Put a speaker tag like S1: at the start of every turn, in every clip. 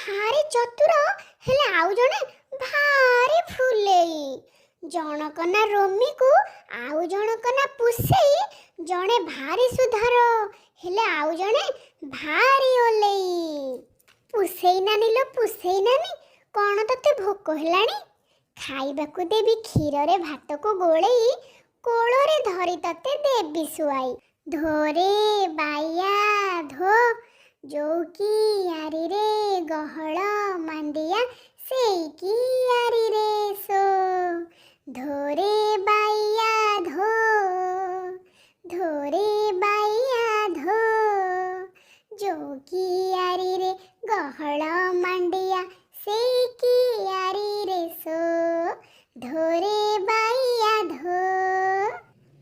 S1: ଭାରି ଚତୁର ହେଲେ ଆଉ ଜଣେ ଭାରି ଫୁଲେଇ। ଜଣକ ନା ରୋମିକୁ ଆଉ ଜଣକ ନା ପୁଷେଇ। ଜଣେ ଭାରି ସୁଧାର ହେଲେ ଆଉ ଜଣେ ଭାରି ଓଲେଇ। ପୁଷେଇ ନାନୀ ଲୋ ପୁଷେଇ ନାନୀ, କ'ଣ ତତେ ଭୋକ ହେଲାଣି? ଖାଇବାକୁ ଦେବି କ୍ଷୀରରେ ଭାତକୁ ଗୋଳେଇ, କୋଳରେ ଧରି ତତେ ଦେବି ଶୁଆଇ। ଧୋରେ ବାଇଆ ଧୋ, ଯୋଉ କିଆରିରେ ଗହଳ ମାଣ୍ଡିଆ ସେଇ କିଆରିରେ ଶୋ। ଧୋରେ ବାଇଆ ଧୋ, ଧୋରେ ବାଇଆ ଧୋ, ଯୋଉ କିଆରିରେ ଗହଳ ମାଣ୍ଡିଆ ସେଇ କିଆରିରେ ଶୋ। ଧୋରେ ବାଇଆ ଧୋ।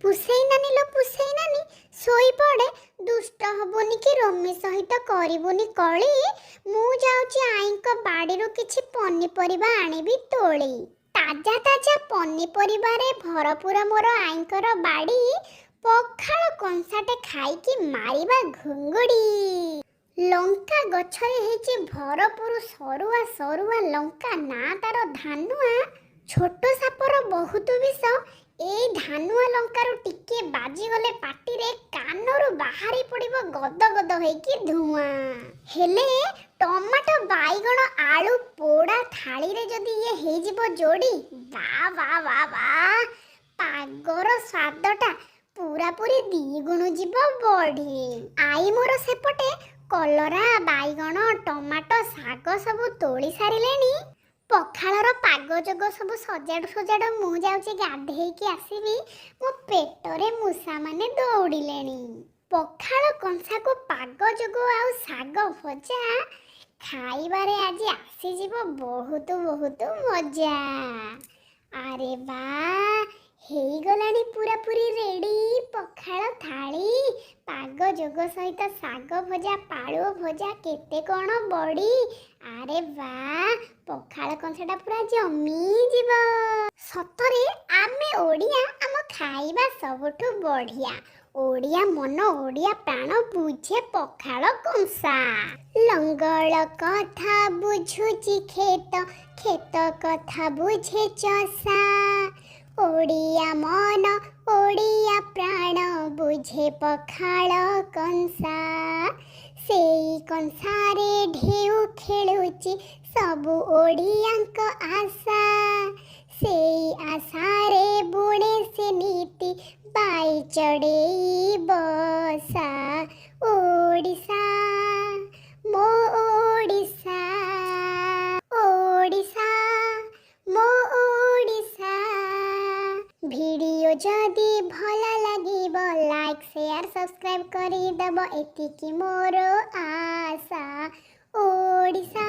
S1: ପୁଷେଇ ନାନୀ ଲୋ ପୁଷେଇ ନାନୀ, ଶୋଇପଡ଼େ, ଦୁଷ୍ଟ ହବୁନି କି ରୋମି ସହିତ କରିବୁନି କଳି। ମୁଁ ଯାଉଛି ଆଈଙ୍କ ବାଡ଼ିରୁ କିଛି ପନିପରିବା ଆଣିବି ତୋଳି। ତାଜା ତାଜା ପନିପରିବାରେ ଭରପୁର ମୋର ଆଈଙ୍କର ବାଡ଼ି। ପଖାଳ କଂସାଟେ ଖାଇକି ମାରିବା ଘୁଙ୍ଗୁଡ଼ି। ଲଙ୍କା ଗଛରେ ହେଇଛି ଭରପୁର ସରୁଆ ସରୁଆ ଲଙ୍କା, ନାଁ ତାର ଧାନୁଆ। ଛୋଟ ସାପର ବହୁତ ବିଷ, ଏଇ ଧାନୁଆ ଲଙ୍କାରୁ ଟିକେ ବାଜିଗଲେ ପାଟିରେ କାନରୁ ବାହାରି ପଡ଼ିବ ଗଦ ଗଦ ହେଇକି ଧୂଆଁ। ହେଲେ ଟମାଟୋ ବାଇଗଣ ଆଳୁ ପୋଡ଼ା ଥାଳିରେ ଯଦି ଇଏ ହେଇଯିବ ଯୋଡ଼ି, ବା ବା ବା ବା, ପାଗର ସ୍ୱାଦଟା ପୁରାପୁରି ଦ୍ୱିଗୁଣ ଯିବ ବଢ଼ି। ଆଈ ମୋର ସେପଟେ କଲରା ବାଇଗଣ ଟମାଟୋ ଶାଗ ସବୁ ତୋଳି ସାରିଲେଣି। ପଖାଳର ପାଗ ଯୋଗ ସବୁ ସଜାଡୁ ସଜାଡୁ ମୁଁ ଯାଉଛି ଗାଧେଇକି ଆସିବି। ମୋ ପେଟରେ ମୂଷାମାନେ ଦୌଡ଼ିଲେଣି। ପଖାଳ କଂସାକୁ ପାଗ ଯୋଗ ଆଉ ଶାଗ ଭଜା ଖାଇବାରେ ଆଜି ଆସିଯିବ ବହୁତ ବହୁତ ମଜା। ଆରେ ବା, ହେଇଗଲାଣି ପୁରାପୁରି ରେଡି ପଖାଳ ଥାଳି। ପାଗ ଯୋଗ ସହିତ ଶାଗ ଭଜା ପାଳୁଅ ଭଜା କେତେ କ'ଣ ବଢ଼ି। ଆରେ ବା, ପଖାଳ କଂସାଟା ପୁରା ଜମିଯିବ। ସତରେ ଆମେ ଓଡ଼ିଆ, ଆମ ଖାଇବା ସବୁଠୁ ବଢ଼ିଆ। ଓଡ଼ିଆ ମନ ଓଡ଼ିଆ ପ୍ରାଣ ବୁଝେ ପଖାଳ କଂସା। ଲଙ୍ଗଳ କଥା ବୁଝୁଛି କ୍ଷେତ, କ୍ଷେତ କଥା ବୁଝେ ଚଷା। ଓଡ଼ିଆ ମନ ଓଡ଼ିଆ ପ୍ରାଣ ବୁଝେ ପଖାଳ କଂସା। ସେଇ କଂସାରେ ଢେଉ ଖେଳୁଛି ସବୁ ଓଡ଼ିଆଙ୍କ ଆଶା। ସେଇ ଆଶାରେ ବୁଣେ ସେ ନୀତି ବାଇ ଚଢ଼େଇ ବସା। ଓଡ଼ିଶା ମୋ ଓଡ଼ିଶା, ଓଡ଼ିଶା ମୋ ଓଡ଼ିଶା। ଭିଡ଼ିଓ ଯଦି ଭଲ ଲାଗିବ ଲାଇକ୍ ସେୟାର ସବସ୍କ୍ରାଇବ୍ କରିଦେବ, ଏତିକି ମୋର ଆଶା। ଓଡ଼ିଶା।